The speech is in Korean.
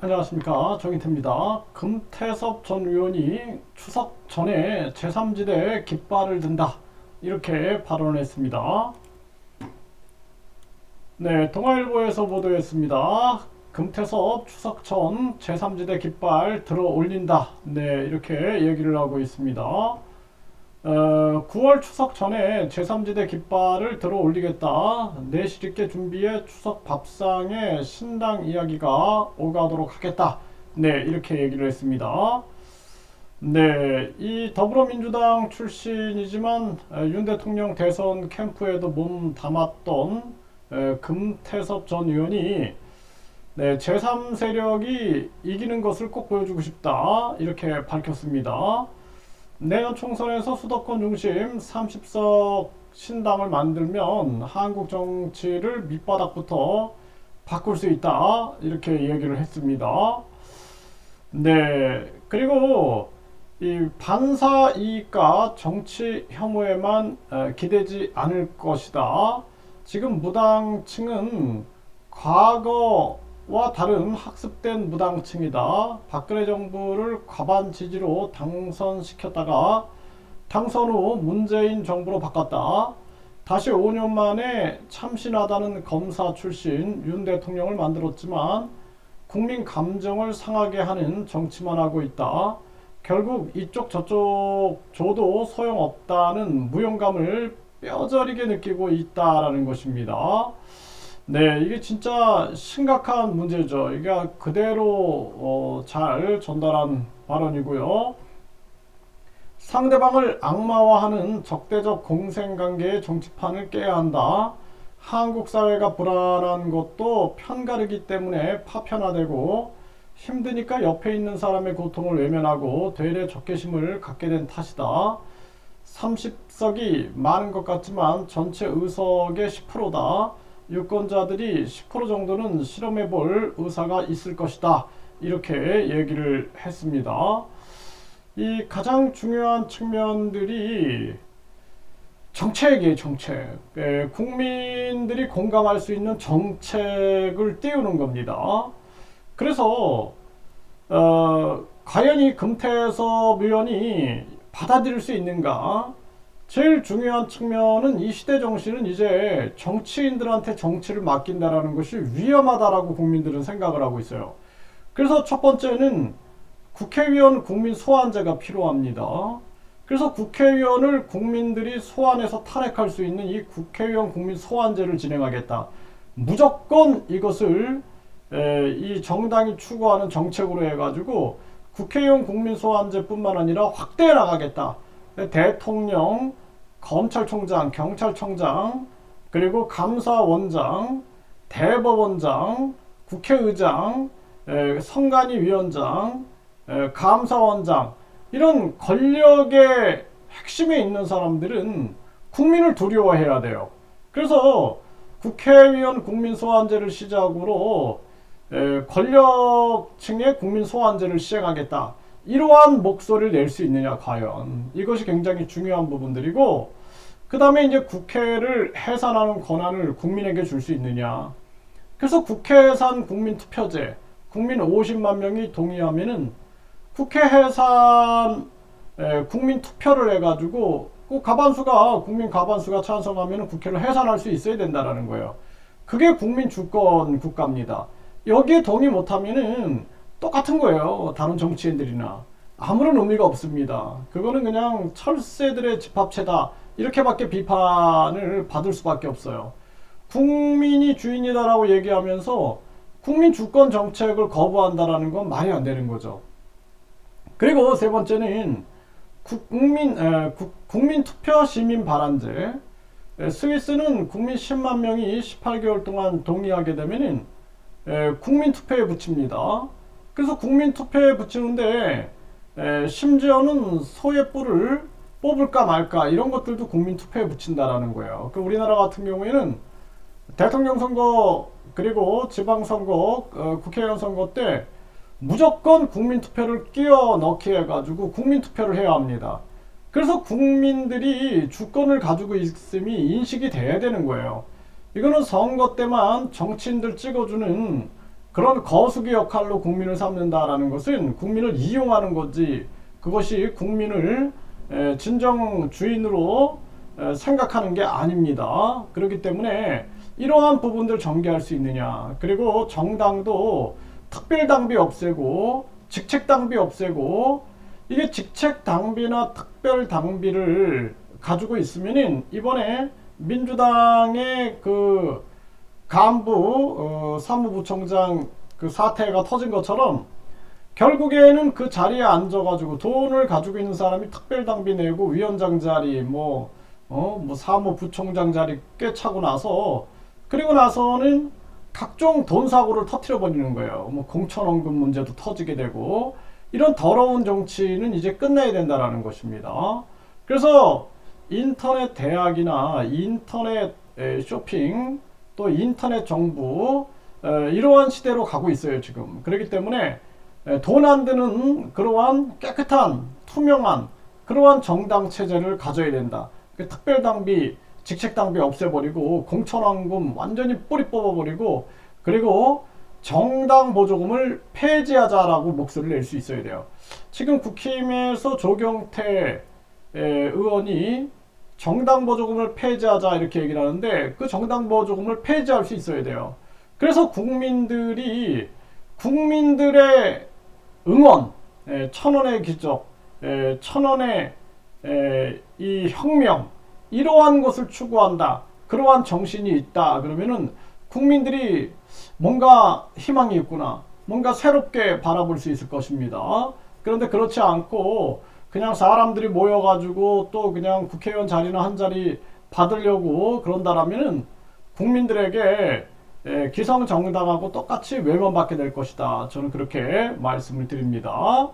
안녕하십니까, 정인태입니다. 금태섭 전 의원이 추석 전에 제3지대 깃발을 든다, 이렇게 발언을 했습니다. 네, 동아일보에서 보도했습니다. 금태섭 추석 전 제3지대 깃발 들어 올린다, 네, 이렇게 얘기를 하고 있습니다. 9월 추석 전에 제3지대 깃발을 들어 올리겠다. 내실 있게 준비해 추석 밥상에 신당 이야기가 오가도록 하겠다. 네, 이렇게 얘기를 했습니다. 네, 이 더불어민주당 출신이지만 윤 대통령 대선 캠프에도 몸 담았던 금태섭 전 의원이 네, 제3세력이 이기는 것을 꼭 보여주고 싶다, 이렇게 밝혔습니다. 내년 총선에서 수도권 중심 30석 신당을 만들면 한국 정치를 밑바닥부터 바꿀 수 있다, 이렇게 얘기를 했습니다. 네, 그리고 이 반사 이익과 정치 혐오에만 기대지 않을 것이다. 지금 무당층은 과거와 다른 학습된 무당층이다. 박근혜 정부를 과반 지지로 당선시켰다가 당선 후 문재인 정부로 바꿨다. 다시 5년 만에 참신하다는 검사 출신 윤 대통령을 만들었지만 국민 감정을 상하게 하는 정치만 하고 있다. 결국 이쪽 저쪽 줘도 소용없다는 무용감을 뼈저리게 느끼고 있다라는 것입니다. 네, 이게 진짜 심각한 문제죠. 이게 그대로 잘 전달한 발언이고요. 상대방을 악마화하는 적대적 공생관계의 정치판을 깨야 한다. 한국 사회가 불안한 것도 편가르기 때문에 파편화되고 힘드니까 옆에 있는 사람의 고통을 외면하고 되레 적개심을 갖게 된 탓이다. 30석이 많은 것 같지만 전체 의석의 10%다. 유권자들이 10% 정도는 실험해 볼 의사가 있을 것이다, 이렇게 얘기를 했습니다. 이 가장 중요한 측면들이 정책이에요, 정책. 국민들이 공감할 수 있는 정책을 띄우는 겁니다. 그래서 과연 이 금태섭 의원이 받아들일 수 있는가? 제일 중요한 측면은 이 시대 정신은 이제 정치인들한테 정치를 맡긴다라는 것이 위험하다라고 국민들은 생각을 하고 있어요. 그래서 첫 번째는 국회의원 국민 소환제가 필요합니다. 그래서 국회의원을 국민들이 소환해서 탄핵할 수 있는 이 국회의원 국민 소환제를 진행하겠다. 무조건 이것을 이 정당이 추구하는 정책으로 해가지고 국회의원 국민 소환제뿐만 아니라 확대해 나가겠다. 대통령, 검찰총장, 경찰청장, 그리고 감사원장, 대법원장, 국회의장, 선관위 위원장, 감사원장, 이런 권력의 핵심에 있는 사람들은 국민을 두려워해야 돼요. 그래서 국회의원 국민 소환제를 시작으로 권력층의 국민 소환제를 시행하겠다. 이러한 목소리를 낼 수 있느냐, 과연. 이것이 굉장히 중요한 부분들이고, 그 다음에 이제 국회를 해산하는 권한을 국민에게 줄 수 있느냐. 그래서 국회 해산 국민 투표제, 국민 50만 명이 동의하면은 국회 해산 국민 투표를 해가지고 꼭 국민 과반수가 찬성하면 국회를 해산할 수 있어야 된다라는 거예요. 그게 국민 주권 국가입니다. 여기에 동의 못하면은 똑같은 거예요. 다른 정치인들이나 아무런 의미가 없습니다. 그거는 그냥 철새들의 집합체다, 이렇게밖에 비판을 받을 수밖에 없어요. 국민이 주인이다라고 얘기하면서 국민 주권 정책을 거부한다라는 건 말이 안 되는 거죠. 그리고 세 번째는 국민 투표 시민 발안제. 스위스는 국민 10만 명이 18개월 동안 동의하게 되면은 국민 투표에 붙입니다. 그래서 국민 투표에 붙이는데 심지어는 소의 뿔을 뽑을까 말까 이런 것들도 국민 투표에 붙인다라는 거예요. 그 우리나라 같은 경우에는 대통령 선거 그리고 지방선거, 국회의원 선거 때 무조건 국민 투표를 끼워 넣기 해가지고 국민 투표를 해야 합니다. 그래서 국민들이 주권을 가지고 있음이 인식이 돼야 되는 거예요. 이거는 선거 때만 정치인들 찍어주는 그런 거수기 역할로 국민을 삼는다라는 것은 국민을 이용하는 거지, 그것이 국민을 진정 주인으로 생각하는 게 아닙니다. 그렇기 때문에 이러한 부분들 전개할 수 있느냐. 그리고 정당도 특별당비 없애고 직책당비 없애고, 이게 직책당비나 특별당비를 가지고 있으면은 이번에 민주당의 그 간부 사무부총장 그 사태가 터진 것처럼 결국에는 그 자리에 앉아가지고 돈을 가지고 있는 사람이 특별당비 내고 위원장 자리 뭐 사무부총장 자리 꿰차고 나서, 그리고 나서는 각종 돈 사고를 터트려 버리는 거예요. 뭐 공천원금 문제도 터지게 되고, 이런 더러운 정치는 이제 끝내야 된다라는 것입니다. 그래서 인터넷 대학이나 인터넷 쇼핑, 또 인터넷 정부, 이러한 시대로 가고 있어요 지금. 그렇기 때문에 돈 안 드는 그러한 깨끗한 투명한 그러한 정당 체제를 가져야 된다. 특별당비, 직책당비 없애버리고 공천원금 완전히 뿌리 뽑아버리고, 그리고 정당 보조금을 폐지하자라고 목소리를 낼 수 있어야 돼요. 지금 국힘에서 조경태 의원이 정당 보조금을 폐지하자 이렇게 얘기를 하는데, 그 정당 보조금을 폐지할 수 있어야 돼요. 그래서 국민들의 응원, 1,000원의 기적, 1,000원의 이 혁명, 이러한 것을 추구한다, 그러한 정신이 있다, 그러면은 국민들이 뭔가 희망이 있구나, 뭔가 새롭게 바라볼 수 있을 것입니다. 그런데 그렇지 않고 그냥 사람들이 모여가지고 또 그냥 국회의원 자리나 한 자리 받으려고 그런다라면은 국민들에게 기성정당하고 똑같이 외면받게 될 것이다. 저는 그렇게 말씀을 드립니다.